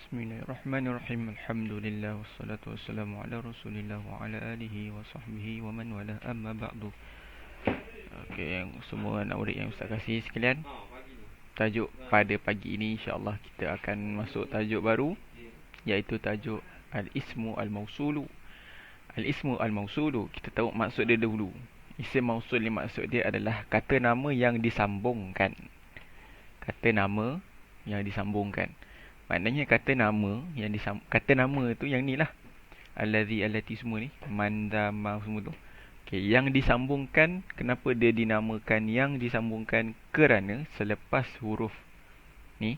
Bismillahirrahmanirrahim. Alhamdulillah wassalatu wassalamu ala Rasulillah wa ala alihi wa sahbihi wa man wala amma ba'du. Okey, yang semua anak murid yang Ustaz kasih sekalian, tajuk pada pagi ini insya-Allah kita akan masuk tajuk baru, iaitu tajuk al-ismu al-mausulu. Al-ismu al-mausulu, kita tahu maksud dia dahulu. Isim mausul ni maksud dia adalah kata nama yang disambungkan. Kata nama yang disambungkan. Maknanya kata nama tu yang ni lah. Allazi, allati semua ni. Manda, ma semua tu. Okay, yang disambungkan, kenapa dia dinamakan yang disambungkan? Kerana selepas huruf ni,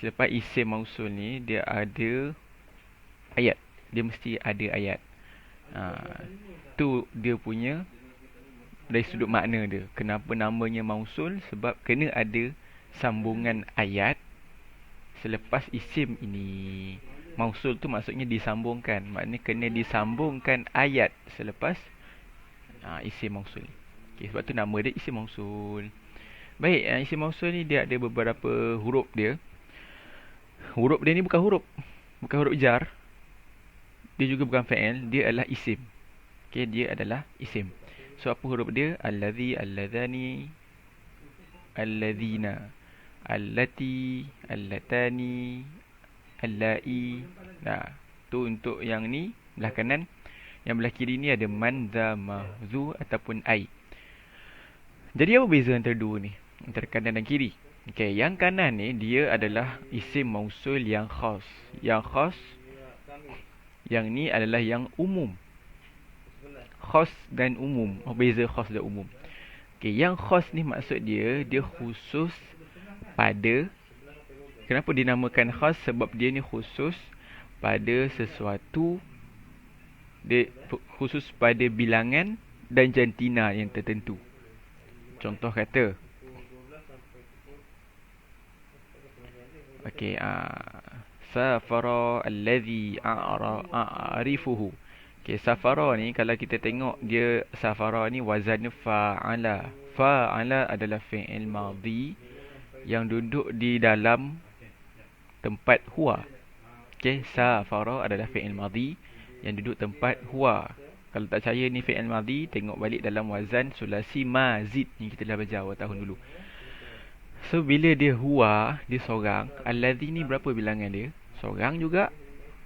selepas isim mausul ni, dia ada ayat. Dia mesti ada ayat. Tu dia punya dari sudut makna dia. Kenapa namanya mausul? Sebab kena ada sambungan ayat selepas isim ini. Mausul tu maksudnya disambungkan. Maknanya kena disambungkan ayat selepas isim mausul. Okay, sebab tu nama dia isim mausul. Baik, isim mausul ni dia ada beberapa huruf dia. Huruf dia ni bukan huruf jar. Dia juga bukan fa'il, dia adalah isim. Okay, dia adalah isim. So apa huruf dia? Allazi, alladzani, alladzina, allati, allatani, allai. Nah, tu untuk yang ni belah kanan. Yang belah kiri ni ada man, dha, ma, zu ataupun ai. Jadi apa beza antara dua ni? Antara kanan dan kiri. Okey, yang kanan ni dia adalah isim mausul yang khas. Yang khas, yang ni adalah yang umum. Khas dan umum. Apa beza khas dan umum? Okey, yang khas ni maksud dia khusus pada, kenapa dinamakan khas? Sebab dia ni khusus pada sesuatu, dia khusus pada bilangan dan jantina yang tertentu. Contoh kata, okey, safara allazi a'rifuhu. Okey, safara ni kalau kita tengok dia, safara ni wazan fa'ala. Fa'ala adalah fi'il madhi yang duduk di dalam tempat huwa. Okey, safara adalah fi'il madhi yang duduk tempat huwa. Kalau tak percaya ni fi'il madhi, tengok balik dalam wazan sulasi mazid yang kita dah belajar awal tahun dulu. So bila dia huwa, dia seorang. Allazi ni berapa bilangan dia? Seorang juga.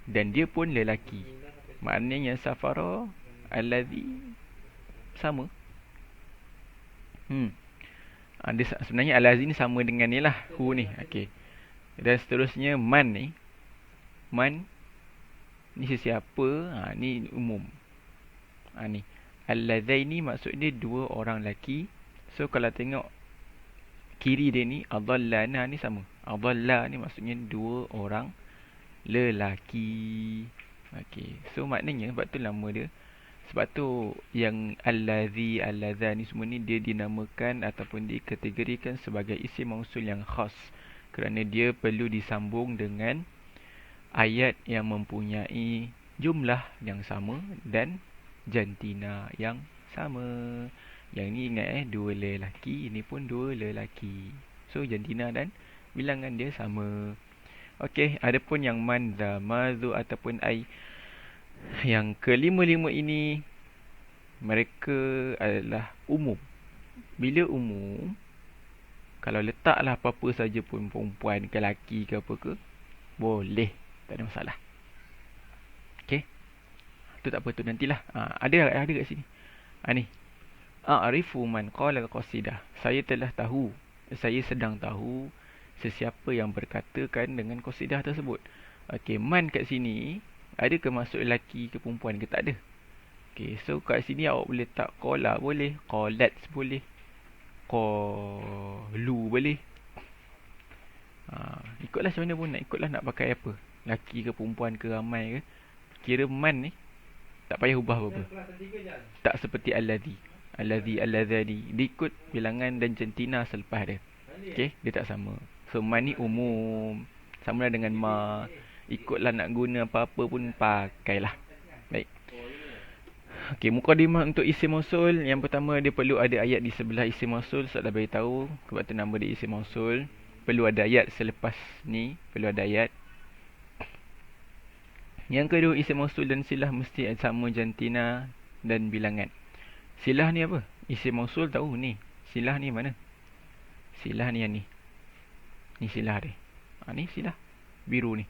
Dan dia pun lelaki. Maknanya safara, allazi sama. Dia sebenarnya allazi ni sama dengan ni lah, hu ni. Okey. Dan seterusnya man ni. Man ni sesiapa? Ni umum. Ni allazaini maksudnya dua orang lelaki. So kalau tengok kiri dia ni, adallana ni sama. Adalla ni maksudnya dua orang lelaki. Okey. So maknanya sebab tu nama dia. Sebab tu yang allazi, allazani semua ni dia dinamakan ataupun dikategorikan sebagai isim mausul yang khas. Kerana dia perlu disambung dengan ayat yang mempunyai jumlah yang sama dan jantina yang sama. Yang ni ingat dua lelaki, ini pun dua lelaki. So jantina dan bilangan dia sama. Okey, adapun yang man, dha, ma, zu ataupun ai, yang kelima-lima ini mereka adalah umum. Bila umum, kalau letaklah apa-apa saja pun, perempuan ke lelaki ke apa ke, boleh, tak ada masalah. Okey. Tu tak apa tu, nantilah. Ada kat sini. Ni. A'rifu man qala al-qasidah. Saya telah tahu, saya sedang tahu sesiapa yang berkatakan dengan qasidah tersebut. Okey, man kat sini ada ke maksud lelaki ke perempuan ke? Tak ada. Okey, so kat sini awak boleh tak qala boleh, qalat boleh, qalu boleh. Ikutlah macam mana pun nak ikutlah, nak pakai apa, lelaki ke perempuan ke ramai ke. Kira man ni tak payah ubah apa-apa. Tak seperti allazi. Allazi, allazani, dia ikut bilangan dan jantina selepas dia. Okey, dia tak sama. So man ni umum, samalah dengan ma. Ikutlah nak guna apa-apa pun pakailah. Baik. Okey, mukadimah untuk isim mausul. Yang pertama, dia perlu ada ayat di sebelah isim mausul. Saya dah beritahu sebab tu nama dia isim mausul. Perlu ada ayat selepas ni, perlu ada ayat. Yang kedua, isim mausul dan silah mesti sama jantina dan bilangan. Silah ni apa? Isim mausul tahu ni. Silah ni mana? Silah ni yang ni. Ni silah dia. Ni silah. Biru ni.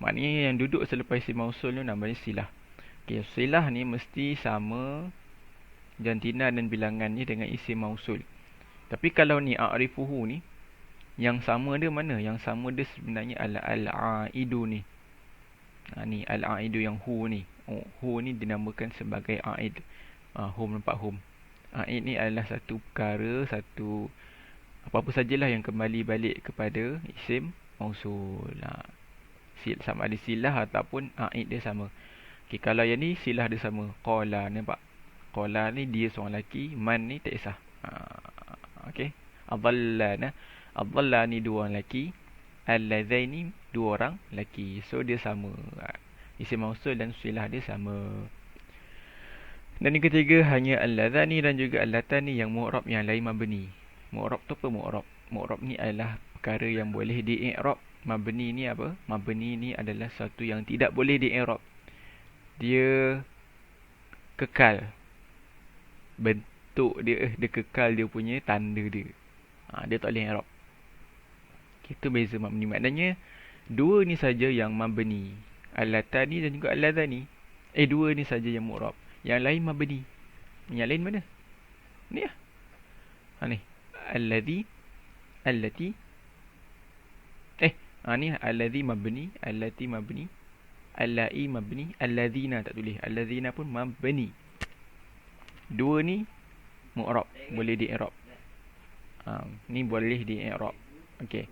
Maknanya yang duduk selepas isim mausul ni namanya silah. Okay, silah ni mesti sama jantina dan bilangannya dengan isim mausul. Tapi kalau ni a'rifuhu ni, yang sama dia mana? Yang sama dia sebenarnya al-aidu ni. Ni al-aidu yang hu ni. Hu ni dinamakan sebagai aid. Hum nampak hum. Aid ni adalah satu perkara, satu apa-apa sajalah yang kembali balik kepada isim mausul. Sama ada silah ataupun aid dia sama. Okay, kalau yang ni silah dia sama. Qala, nampak? Qala ni dia seorang lelaki, man ni tak kisah. Okey. Adallana. Adalla ni dua orang lelaki. Alladzaini dua orang lelaki. So dia sama. Isim mausul dan silah dia sama. Dan yang ketiga hanya alladzani dan juga allatani yang mu'rab yang lain mabni. Mu'rab tu apa mu'rab? Mu'rab ni adalah perkara yang boleh di-i'rab. Mabni ni apa? Mabni ni adalah satu yang tidak boleh di-i'rab. Dia kekal. Bentuk dia kekal dia punya tanda dia. Dia tak boleh i'rab. Itu beza mabni. Maknanya dua ni saja yang mabni. Allatani dan juga alladzani. Dua ni saja yang mu'rab. Yang lain mabni. Yang lain mana? Ni lah. Ni. Alladhi. Allati. Ni alladhi mabni. Allati mabni. Allai mabni. Alladzina tak tulis. Alladzina pun mabni. Dua ni mu'rab. Boleh di-i'rab. Ni boleh di-i'rab. Okey.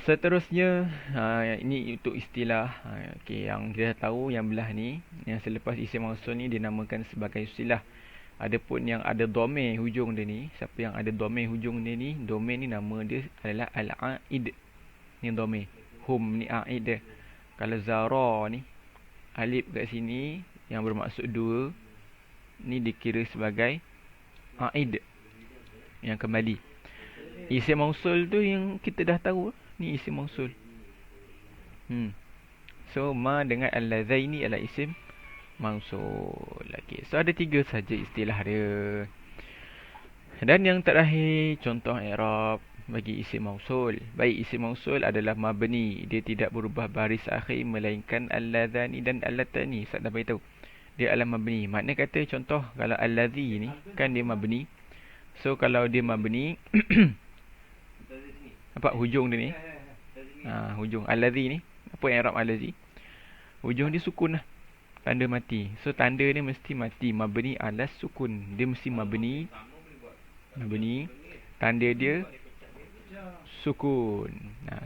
Seterusnya, ini untuk istilah. Okey, yang kita tahu yang belah ni, yang selepas isim mausul ni dinamakan sebagai silah. Adapun yang ada dhamir hujung dia ni, siapa yang ada dhamir hujung dia ni, dhamir ni nama dia adalah al-aid. Ni dhamir. Hum ni aid dia. Kalau zara ni alif kat sini yang bermaksud dua, ni dikira sebagai aid yang kembali. Isim mausul tu yang kita dah tahu. Ni isim mausul. So ma dengan alladzaini adalah isim mausul. Okay. So ada tiga saja istilah dia. Dan yang terakhir contoh i'rab bagi isim mausul. Baik, isim mausul adalah mabni. Dia tidak berubah baris akhir melainkan alladzani dan allatani. Ustaz dah beritahu. Dia adalah mabni. Makna kata contoh kalau alladzi ni kan dia mabni. So kalau dia mabni nampak hujung dia ni. Hujung alladzi ni. Apa i'rab alladzi? Hujung dia sukun lah. Tanda mati. So tanda ni mesti mati. Mabni ala sukun. Dia mesti mabni. Mabni. Tanda dia sukun.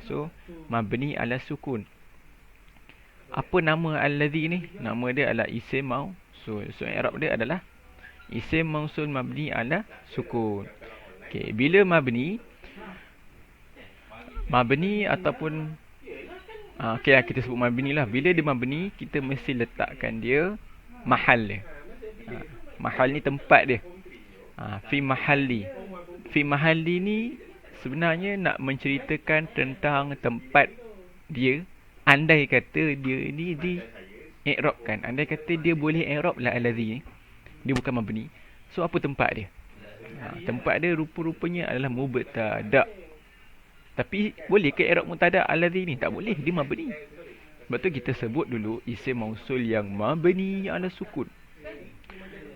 So mabni ala sukun. Apa nama alladzi ni? Nama dia adalah isim mausul. So i'rab dia adalah isim mausul mabni ala sukun. Okey, bila mabni ataupun okey lah, kita sebut mabni lah. Bila dia mabni, kita mesti letakkan dia mahal dia. Mahal ni tempat dia. Fi mahalli. Fi mahalli ni sebenarnya nak menceritakan tentang tempat dia. Andai kata dia ni di i'rabkan. Andai kata dia boleh i'rab la alladhi ni. Dia bukan mabni. So apa tempat dia? Tempat dia rupa-rupanya adalah mubtada'. Tapi boleh ke i'rab mubtada' alladhi ni? Tak boleh, dia mabni. Sebab tu kita sebut dulu isim mausul yang mabni ala sukun.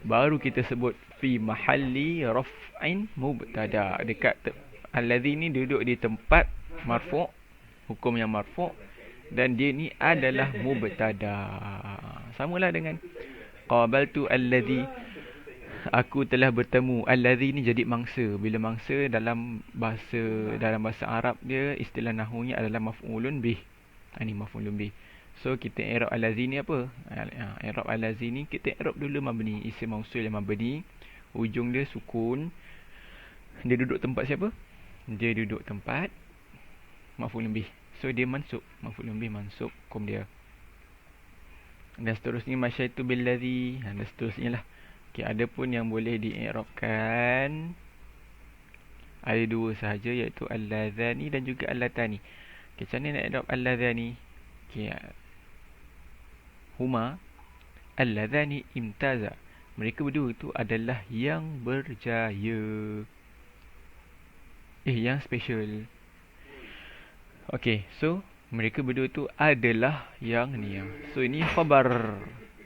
Baru kita sebut fi mahalli raf'in mubtada'. Dekat alladhi ni duduk di tempat marfu', hukum yang marfu', dan dia ni adalah mubtada'. Samalah dengan qabaltu alladhi, aku telah bertemu. Alladhi ni jadi mangsa. Bila mangsa dalam bahasa Arab dia, istilah nahunya adalah maf'ulun bih. Ini maf'ulun bih. So kita i'rab alladhi ni apa? I'rab alladhi ni kita i'rab dulu mabni. Isim mausul yang mabni, hujung dia sukun. Dia duduk tempat siapa? Dia duduk tempat maf'ulun bih. So dia mansub. Maf'ulun bih mansub hukum dia. Dan seterusnya masyaitu billadhi. Dan seterusnya lah. Okay, ada pun yang boleh di-i'rabkan. Ada dua sahaja, iaitu alladzani dan juga allatani. Okay, macam mana nak i'rab alladzani? Okay, huma alladhani imtaza. Mereka berdua itu adalah yang berjaya. Yang special. Okay, so mereka berdua itu adalah yang ni. So ini khabar.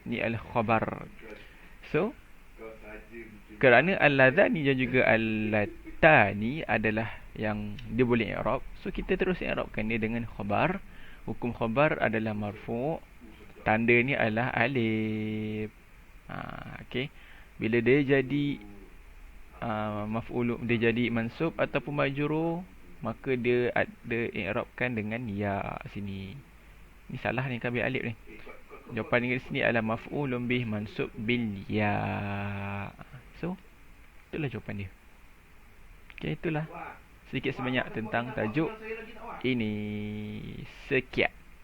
Ni adalah khabar. So kerana alladhani dan juga allatani adalah yang dia boleh i'rab, so kita terus i'rabkan dia dengan khabar. Hukum khabar adalah marfu'. Tanda ni adalah alif. Okay. Bila dia jadi maf'ul, dia jadi mansub ataupun majrur, maka dia ada i'rabkan dengan ya sini. Ni salah ni kan, ambil alif ni. Jawapan di sini adalah maf'ulun bih mansub bil ya. So itulah jawapan dia. Okay, itulah sedikit sebanyak tentang tajuk ini. Sekian.